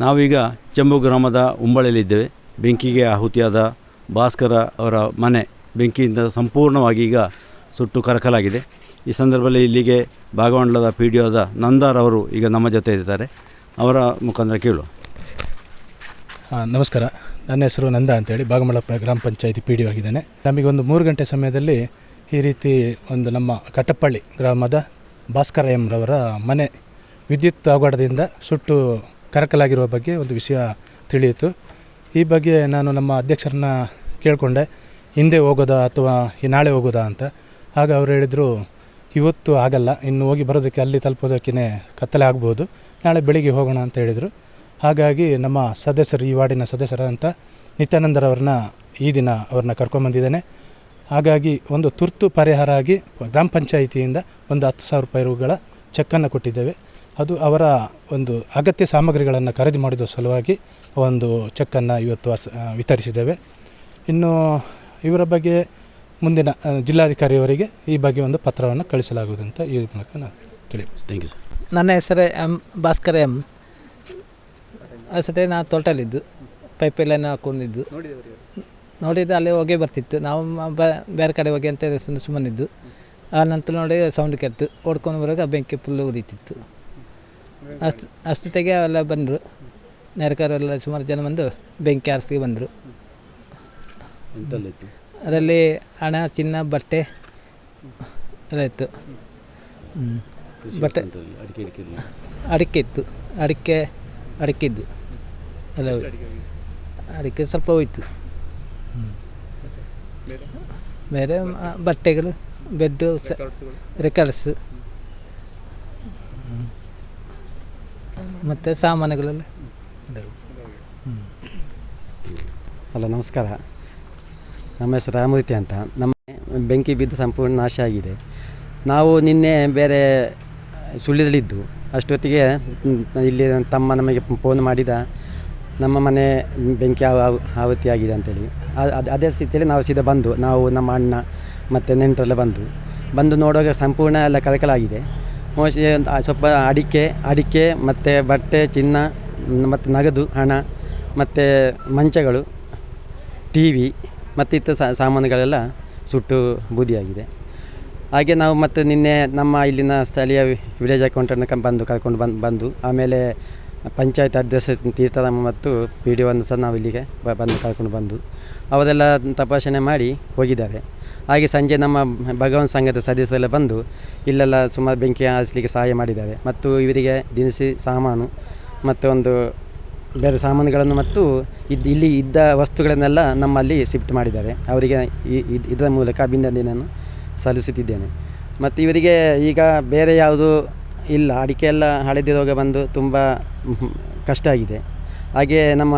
ನಾವೀಗ ಚೆಂಬು ಗ್ರಾಮದ ಉಂಬಳಿಯಲ್ಲಿದ್ದೇವೆ. ಬೆಂಕಿಗೆ ಆಹುತಿಯಾದ ಭಾಸ್ಕರ ಅವರ ಮನೆ ಬೆಂಕಿಯಿಂದ ಸಂಪೂರ್ಣವಾಗಿ ಈಗ ಸುಟ್ಟು ಕರಕಲಾಗಿದೆ. ಈ ಸಂದರ್ಭದಲ್ಲಿ ಇಲ್ಲಿಗೆ ಭಾಗಮಂಡಲದ PDO ನಂದಾರ್ ಅವರು ಈಗ ನಮ್ಮ ಜೊತೆ ಇದ್ದಾರೆ. ಅವರ ಮುಖಾಂತರ ಕೇಳು. ನಮಸ್ಕಾರ, ನನ್ನ ಹೆಸರು ನಂದ ಅಂತೇಳಿ ಭಾಗಮಂಡಲ ಗ್ರಾಮ ಪಂಚಾಯತಿ PDO ಆಗಿದ್ದೇನೆ. ನಮಗೆ ಒಂದು 3 ಗಂಟೆ ಸಮಯದಲ್ಲಿ ಈ ರೀತಿ ಒಂದು ನಮ್ಮ ಕಟ್ಟಪ್ಪಳ್ಳಿ ಗ್ರಾಮದ ಭಾಸ್ಕರ ಎಂರವರ ಮನೆ ವಿದ್ಯುತ್ ಅವಘಡದಿಂದ ಸುಟ್ಟು ಕರಕಲಾಗಿರುವ ಬಗ್ಗೆ ಒಂದು ವಿಷಯ ತಿಳಿಯಿತು. ಈ ಬಗ್ಗೆ ನಾನು ನಮ್ಮ ಅಧ್ಯಕ್ಷರನ್ನ ಕೇಳಿಕೊಂಡೆ, ಹಿಂದೆ ಹೋಗೋದಾ ಅಥವಾ ನಾಳೆ ಹೋಗೋದಾ ಅಂತ. ಆಗ ಅವರು ಹೇಳಿದರು, ಇವತ್ತು ಆಗಲ್ಲ, ಇನ್ನು ಹೋಗಿ ಬರೋದಕ್ಕೆ ಅಲ್ಲಿ ತಲುಪೋದಕ್ಕೆ ಕತ್ತಲೆ ಆಗ್ಬೋದು, ನಾಳೆ ಬೆಳಿಗ್ಗೆ ಹೋಗೋಣ ಅಂತ ಹೇಳಿದರು. ಹಾಗಾಗಿ ನಮ್ಮ ಸದಸ್ಯರು, ಈ ವಾರ್ಡಿನ ಸದಸ್ಯರಂತ ನಿತ್ಯಾನಂದರವ್ರನ್ನ ಈ ದಿನ ಅವ್ರನ್ನ ಕರ್ಕೊಂಬಂದಿದ್ದೇನೆ. ಹಾಗಾಗಿ ಒಂದು ತುರ್ತು ಪರಿಹಾರ ಆಗಿ ಗ್ರಾಮ ಪಂಚಾಯಿತಿಯಿಂದ ಒಂದು 10,000 ರೂಪಾಯಿಗಳ ಚೆಕ್ಕನ್ನು ಕೊಟ್ಟಿದ್ದೇವೆ. ಅದು ಅವರ ಒಂದು ಅಗತ್ಯ ಸಾಮಗ್ರಿಗಳನ್ನು ಖರೀದಿ ಮಾಡಿದ ಸಲುವಾಗಿ ಒಂದು ಚೆಕ್ಕನ್ನು ಇವತ್ತು ವಿತರಿಸಿದ್ದೇವೆ. ಇನ್ನು ಇವರ ಬಗ್ಗೆ ಮುಂದಿನ ಜಿಲ್ಲಾಧಿಕಾರಿಯವರಿಗೆ ಈ ಬಗ್ಗೆ ಒಂದು ಪತ್ರವನ್ನು ಕಳಿಸಲಾಗುವುದು ಅಂತ ಈ ಮೂಲಕ ನಾನು ತಿಳಿಯುತ್ತೇನೆ. Thank you sir. ನನ್ನ ಹೆಸರು ಭಾಸ್ಕರ ಅಷ್ಟೇ. ನಾನು ತೋಟಲ್ಲಿದ್ದು ಪೈಪೆಲ್ಲನ್ನು ಹಾಕೊಂಡಿದ್ದು ನೋಡಿದ್ದು ಅಲ್ಲೇ ಹೊಗೆ ಬರ್ತಿತ್ತು. ನಾವು ಬೇರೆ ಕಡೆ ಹೋಗಿ ಅಂತ ಸುಮ್ಮನಿದ್ದು. ಆ ನಂತರ ನೋಡಿ ಸೌಂಡ್ ಕೆತ್ತು ಓಡ್ಕೊಂಡು ಬರುವಾಗ ಬೆಂಕಿ ಫುಲ್ಲು ಉರಿತಿತ್ತು. ಅಷ್ಟೊತ್ತಿಗೆ ಅವೆಲ್ಲ ಬಂದರು, ನೆರೆಕರೆಲ್ಲ ಸುಮಾರು ಜನ ಬಂದು ಬೆಂಕಿ ಆರಿಸಿ ಬಂದರು. ಅದರಲ್ಲಿ ಹಣ, ಚಿನ್ನ, ಬಟ್ಟೆ ಎಲ್ಲ ಇತ್ತು. ಬಟ್ಟೆ, ಅಡಿಕೆ ಇತ್ತು, ಅಡಿಕೆ ಇದ್ದು ಎಲ್ಲ ಅಡಿಕೆ ಸ್ವಲ್ಪ ಹೋಯ್ತು. ಬೇರೆ ಬಟ್ಟೆಗಳು, ಬೆಡ್ಡು, ರೆಕಾರ್ಡ್ಸು ಮತ್ತು ಸಾಮಾನುಗಳೆಲ್ಲ. ಹಲೋ, ನಮಸ್ಕಾರ. ನಮ್ಮ ಹೆಸರು ರಾಮೂರ್ತಿ ಅಂತ. ನಮ್ಮ ಬೆಂಕಿ ಬಿದ್ದು ಸಂಪೂರ್ಣ ನಾಶ ಆಗಿದೆ. ನಾವು ನಿನ್ನೆ ಬೇರೆ ಸುಳ್ಯದಲ್ಲಿದ್ದು ಅಷ್ಟೊತ್ತಿಗೆ ಇಲ್ಲಿ ತಮ್ಮ ನಮಗೆ ಫೋನ್ ಮಾಡಿದ, ನಮ್ಮ ಮನೆ ಬೆಂಕಿ ಆವೃತ್ತಿಯಾಗಿದೆ ಅಂತೇಳಿ. ಅದೇ ಸ್ಥಿತಿಯಲ್ಲಿ ನಾವು ಸೀದಾ ಬಂದು, ನಾವು ನಮ್ಮ ಅಣ್ಣ ಮತ್ತು ನೆಂಟರೆಲ್ಲ ಬಂದು ನೋಡುವಾಗ ಸಂಪೂರ್ಣ ಎಲ್ಲ ಕರಕಲಾಗಿದೆ. ಮೋಸ್ಟ್ಲಿ ಸ್ವಲ್ಪ ಅಡಿಕೆ ಮತ್ತು ಬಟ್ಟೆ, ಚಿನ್ನ ಮತ್ತು ನಗದು ಹಣ ಮತ್ತು ಮಂಚಗಳು, TV ಮತ್ತು ಇತರ ಸಾಮಾನುಗಳೆಲ್ಲ ಸುಟ್ಟು ಬೂದಿಯಾಗಿದೆ. ಹಾಗೆ ನಾವು ಮತ್ತು ನಿನ್ನೆ ನಮ್ಮ ಇಲ್ಲಿನ ಸ್ಥಳೀಯ ವಿಲೇಜ್ ಅಕೌಂಟನ್ನು ಕರ್ಕೊಂಡು ಬಂದು ಆಮೇಲೆ ಪಂಚಾಯತ್ ಅಧ್ಯಕ್ಷ ತೀರ್ಥರಾಮ ಮತ್ತು PDO ಸಹ ನಾವು ಇಲ್ಲಿಗೆ ಕರ್ಕೊಂಡು ಬಂದು ಅವರೆಲ್ಲ ತಪಾಸಣೆ ಮಾಡಿ ಹೋಗಿದ್ದಾರೆ. ಹಾಗೆ ಸಂಜೆ ನಮ್ಮ ಭಗವಂತ ಸಂಘದ ಸದಸ್ಯರೆಲ್ಲ ಬಂದು ಇಲ್ಲೆಲ್ಲ ಸುಮಾರು ಬೆಂಕಿ ಆರಿಸಲಿಕ್ಕೆ ಸಹಾಯ ಮಾಡಿದ್ದಾರೆ. ಮತ್ತು ಇವರಿಗೆ ದಿನಸಿ ಸಾಮಾನು ಮತ್ತು ಒಂದು ಬೇರೆ ಸಾಮಾನುಗಳನ್ನು ಮತ್ತು ಇಲ್ಲಿ ಇದ್ದ ವಸ್ತುಗಳನ್ನೆಲ್ಲ ನಮ್ಮಲ್ಲಿ ಶಿಫ್ಟ್ ಮಾಡಿದ್ದಾರೆ. ಅವರಿಗೆ ಇದರ ಮೂಲಕ ಅಭಿನಂದನೆಯನ್ನು ಸಲ್ಲಿಸುತ್ತಿದ್ದೇನೆ. ಮತ್ತು ಇವರಿಗೆ ಈಗ ಬೇರೆ ಯಾವುದು ಇಲ್ಲ, ಅಡಿಕೆ ಎಲ್ಲ ಹಳದಿ ರೋಗ ಬಂದು ತುಂಬ ಕಷ್ಟ ಆಗಿದೆ. ಹಾಗೆ ನಮ್ಮ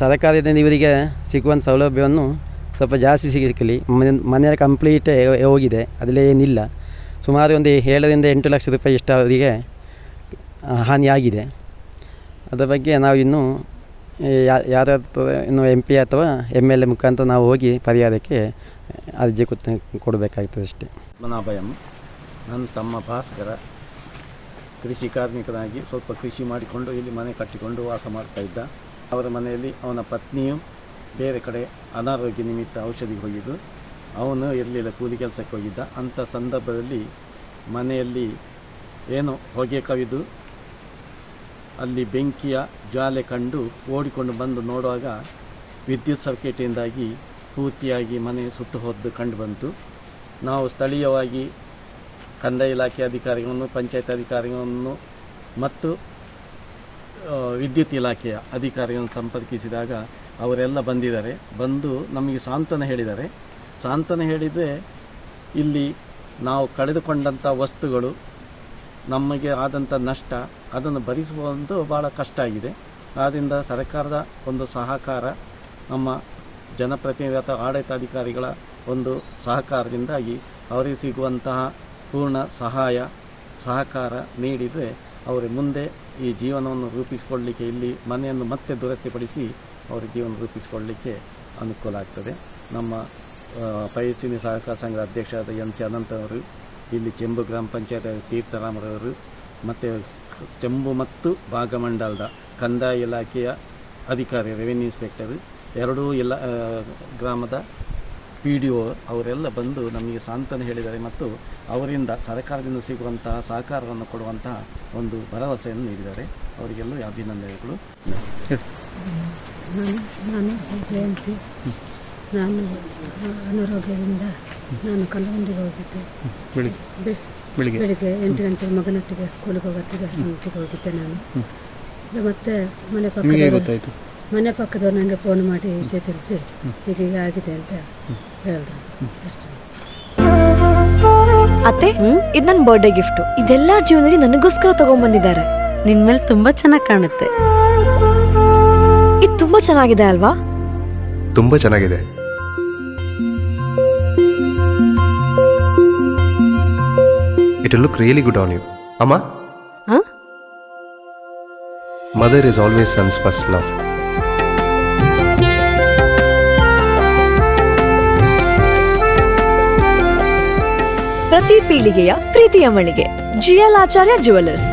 ಸರ್ಕಾರದಿಂದ ಇವರಿಗೆ ಸಿಗುವಂಥ ಸೌಲಭ್ಯವನ್ನು ಸ್ವಲ್ಪ ಜಾಸ್ತಿ ಸಿಗಲಿ. ಮನೆಯ ಕಂಪ್ಲೀಟೇ ಹೋಗಿದೆ, ಅದರಲ್ಲಿ ಏನಿಲ್ಲ. ಸುಮಾರು ಒಂದು 7 ರಿಂದ 8 ಲಕ್ಷ ರೂಪಾಯಿ ಇಷ್ಟು ಅವರಿಗೆ ಹಾನಿಯಾಗಿದೆ. ಅದರ ಬಗ್ಗೆ ನಾವು ಇನ್ನೂ ಯಾರಾದರೂ ಇನ್ನು MP ಅಥವಾ MLA ಮುಖಾಂತರ ನಾವು ಹೋಗಿ ಪರಿಹಾರಕ್ಕೆ ಅರ್ಜಿ ಕೊಡಬೇಕಾಗ್ತದೆ ಅಷ್ಟೇ. ಮನಾಭಯಂ. ನನ್ನ ತಮ್ಮ ಭಾಸ್ಕರ ಕೃಷಿ ಕಾರ್ಮಿಕನಾಗಿ ಸ್ವಲ್ಪ ಕೃಷಿ ಮಾಡಿಕೊಂಡು ಇಲ್ಲಿ ಮನೆ ಕಟ್ಟಿಕೊಂಡು ವಾಸ ಮಾಡ್ತಾಯಿದ್ದ. ಅವರ ಮನೆಯಲ್ಲಿ ಅವನ ಪತ್ನಿಯು ಬೇರೆ ಕಡೆ ಅನಾರೋಗ್ಯ ನಿಮಿತ್ತ ಔಷಧಿಗೆ ಹೋಗಿದ್ದು, ಅವನು ಇರಲಿಲ್ಲ, ಕೂಲಿ ಕೆಲಸಕ್ಕೆ ಹೋಗಿದ್ದ. ಅಂಥ ಸಂದರ್ಭದಲ್ಲಿ ಮನೆಯಲ್ಲಿ ಏನೋ ಹೊಗೆ ಕವಿದು ಅಲ್ಲಿ ಬೆಂಕಿಯ ಜ್ವಾಲೆ ಕಂಡು ಓಡಿಕೊಂಡು ಬಂದು ನೋಡುವಾಗ ವಿದ್ಯುತ್ ಸರ್ಕ್ಯೂಟಿಂದಾಗಿ ಪೂರ್ತಿಯಾಗಿ ಮನೆ ಸುಟ್ಟು ಹೋದ್ದು ಕಂಡು ಬಂತು. ನಾವು ಸ್ಥಳೀಯವಾಗಿ ಕಂದಾಯ ಇಲಾಖೆ ಅಧಿಕಾರಿಗಳನ್ನು, ಪಂಚಾಯತ್ ಅಧಿಕಾರಿಗಳನ್ನು ಮತ್ತು ವಿದ್ಯುತ್ ಇಲಾಖೆಯ ಅಧಿಕಾರಿಗಳನ್ನು ಸಂಪರ್ಕಿಸಿದಾಗ ಅವರೆಲ್ಲ ಬಂದಿದ್ದಾರೆ. ಬಂದು ನಮಗೆ ಸಾಂತ್ವನ ಹೇಳಿದ್ದಾರೆ. ಸಾಂತ್ವನ ಹೇಳಿದರೆ ಇಲ್ಲಿ ನಾವು ಕಳೆದುಕೊಂಡಂಥ ವಸ್ತುಗಳು, ನಮಗೆ ಆದಂಥ ನಷ್ಟ, ಅದನ್ನು ಭರಿಸುವುದು ಭಾಳ ಕಷ್ಟ ಆಗಿದೆ. ಆದ್ದರಿಂದ ಸರ್ಕಾರದ ಒಂದು ಸಹಕಾರ, ನಮ್ಮ ಜನಪ್ರತಿನಿಧಿ ಅಥವಾ ಆಡಳಿತಾಧಿಕಾರಿಗಳ ಒಂದು ಸಹಕಾರದಿಂದಾಗಿ ಅವರಿಗೆ ಸಿಗುವಂತಹ ಪೂರ್ಣ ಸಹಕಾರ ನೀಡಿದರೆ ಅವರು ಮುಂದೆ ಈ ಜೀವನವನ್ನು ರೂಪಿಸಿಕೊಳ್ಳಲಿಕ್ಕೆ, ಇಲ್ಲಿ ಮನೆಯನ್ನು ಮತ್ತೆ ದುರಸ್ತಿಪಡಿಸಿ ಅವರ ಜೀವನ ರೂಪಿಸಿಕೊಳ್ಳಲಿಕ್ಕೆ ಅನುಕೂಲ ಆಗ್ತದೆ. ನಮ್ಮ ಪೈಸ್ವಿನಿ ಸಹಕಾರ ಸಂಘದ ಅಧ್ಯಕ್ಷರಾದ NC ಅನಂತರವರು, ಇಲ್ಲಿ ಚೆಂಬು ಗ್ರಾಮ ಪಂಚಾಯತ್ ತೀರ್ಥರಾಮರವರು, ಮತ್ತು ಚೆಂಬು ಮತ್ತು ಭಾಗಮಂಡಲದ ಕಂದಾಯ ಇಲಾಖೆಯ ಅಧಿಕಾರಿ ರೆವಿನ್ಯೂ ಇನ್ಸ್ಪೆಕ್ಟರ್ ಎರಡೂ ಎಲ್ಲ ಗ್ರಾಮದ PDO ಅವರೆಲ್ಲ ಬಂದು ನಮಗೆ ಸಾಂತ್ವನ ಹೇಳಿದ್ದಾರೆ ಮತ್ತು ಅವರಿಂದ ಸರ್ಕಾರದಿಂದ ಸಿಗುವಂತಹ ಸಹಕಾರವನ್ನು ಕೊಡುವಂತಹ ಒಂದು ಭರವಸೆಯನ್ನು ನೀಡಿದ್ದಾರೆ. ಅವರಿಗೆಲ್ಲ ಅಭಿನಂದನೆಗಳು. ನಾನು ಜಯಂತಿ, ನಾನು ಅನಾರೋಗ್ಯದಿಂದ ನಾನು ಕಲ್ಲುಂಡಿಗೆ ಹೋಗಿದ್ದೆ. ಬೆಳಿಗ್ಗೆ 8 ಗಂಟೆ ಮಗನೊಟ್ಟಿಗೆ ಸ್ಕೂಲಿಗೆ ಹೋಗೋತ್ತಿಗೆ ಹೊತ್ತಿಗೆ ಹೋಗಿದ್ದೆ ನಾನು. ಮತ್ತೆ ಮನೆ ಪಕ್ಕದವ್ರು ನನಗೆ ಫೋನ್ ಮಾಡಿ ವಿಷಯ ತಿಳಿಸಿ ಹೀಗೆ ಆಗಿದೆ ಅಂತ ಹೇಳಿದ್ರು ಅಷ್ಟೇ. ಅತ್ತೆ, ಇದು ನನ್ನ ಬರ್ಡೇ ಗಿಫ್ಟ್. ಇದೆಲ್ಲ ಜೀವನದಲ್ಲಿ ನನಗೋಸ್ಕರ ತಗೊಂಡ್ಬಂದಿದ್ದಾರೆ. ನಿನ್ ಮೇಲೆ ತುಂಬಾ ಚೆನ್ನಾಗಿ ಕಾಣುತ್ತೆ. ಇದು ತುಂಬಾ ಚೆನ್ನಾಗಿದೆ ಅಲ್ವಾ? ತುಂಬ ಚೆನ್ನಾಗಿದೆ. It will look really good on you. Amma? Huh? Mother is always son's first love. ಪ್ರತಿ ಪೀಳಿಗೆಯ ಪ್ರೀತಿಯ ಮಳಿಗೆ GL ಆಚಾರ್ಯ ಜುವೆಲ್ಲರ್ಸ್.